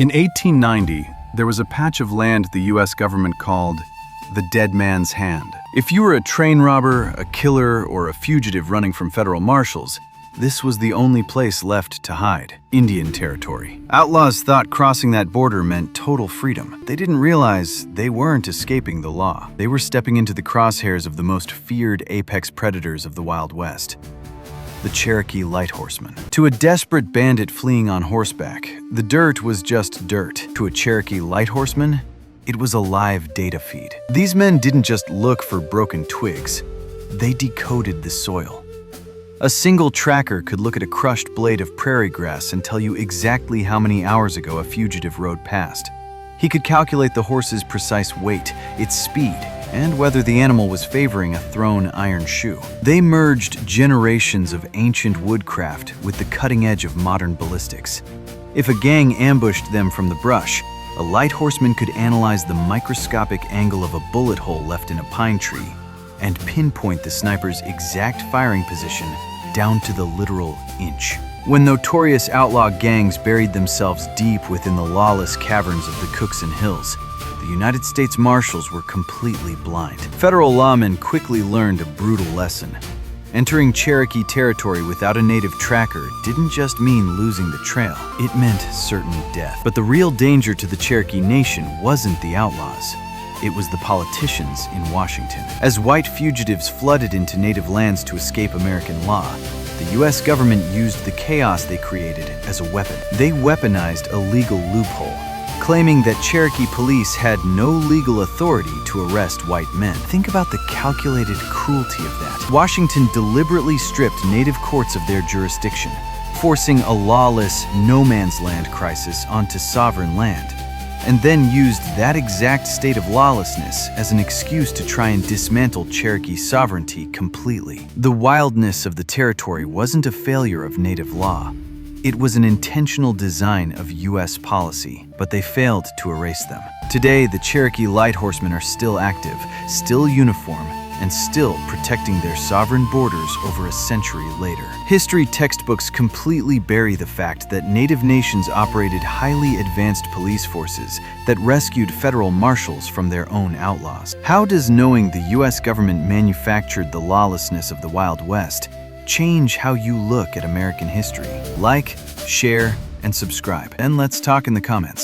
In 1890, there was a patch of land the U.S. government called the Dead Man's Hand. If you were a train robber, a killer, or a fugitive running from federal marshals, this was the only place left to hide: Indian Territory. Outlaws thought crossing that border meant total freedom. They didn't realize they weren't escaping the law. They were stepping into the crosshairs of the most feared apex predators of the Wild West: the Cherokee Light Horsemen. To a desperate bandit fleeing on horseback, the dirt was just dirt. To a Cherokee Light Horseman, it was a live data feed. These men didn't just look for broken twigs, they decoded the soil. A single tracker could look at a crushed blade of prairie grass and tell you exactly how many hours ago a fugitive rode past. He could calculate the horse's precise weight, its speed, and whether the animal was favoring a thrown iron shoe. They merged generations of ancient woodcraft with the cutting edge of modern ballistics. If a gang ambushed them from the brush, a light horseman could analyze the microscopic angle of a bullet hole left in a pine tree and pinpoint the sniper's exact firing position down to the literal inch. When notorious outlaw gangs buried themselves deep within the lawless caverns of the Cookson Hills, the United States Marshals were completely blind. Federal lawmen quickly learned a brutal lesson. Entering Cherokee territory without a native tracker didn't just mean losing the trail, it meant certain death. But the real danger to the Cherokee Nation wasn't the outlaws. It was the politicians in Washington. As white fugitives flooded into native lands to escape American law, the U.S. government used the chaos they created as a weapon. They weaponized a legal loophole, claiming that Cherokee police had no legal authority to arrest white men. Think about the calculated cruelty of that. Washington deliberately stripped native courts of their jurisdiction, forcing a lawless, no-man's land crisis onto sovereign land, and then used that exact state of lawlessness as an excuse to try and dismantle Cherokee sovereignty completely. The wildness of the territory wasn't a failure of native law. It was an intentional design of U.S. policy, but they failed to erase them. Today, the Cherokee Light Horsemen are still active, still uniform, and still protecting their sovereign borders over a century later. History textbooks completely bury the fact that native nations operated highly advanced police forces that rescued federal marshals from their own outlaws. How does knowing the U.S. government manufactured the lawlessness of the Wild West change how you look at American history? Like, share, and subscribe. And let's talk in the comments.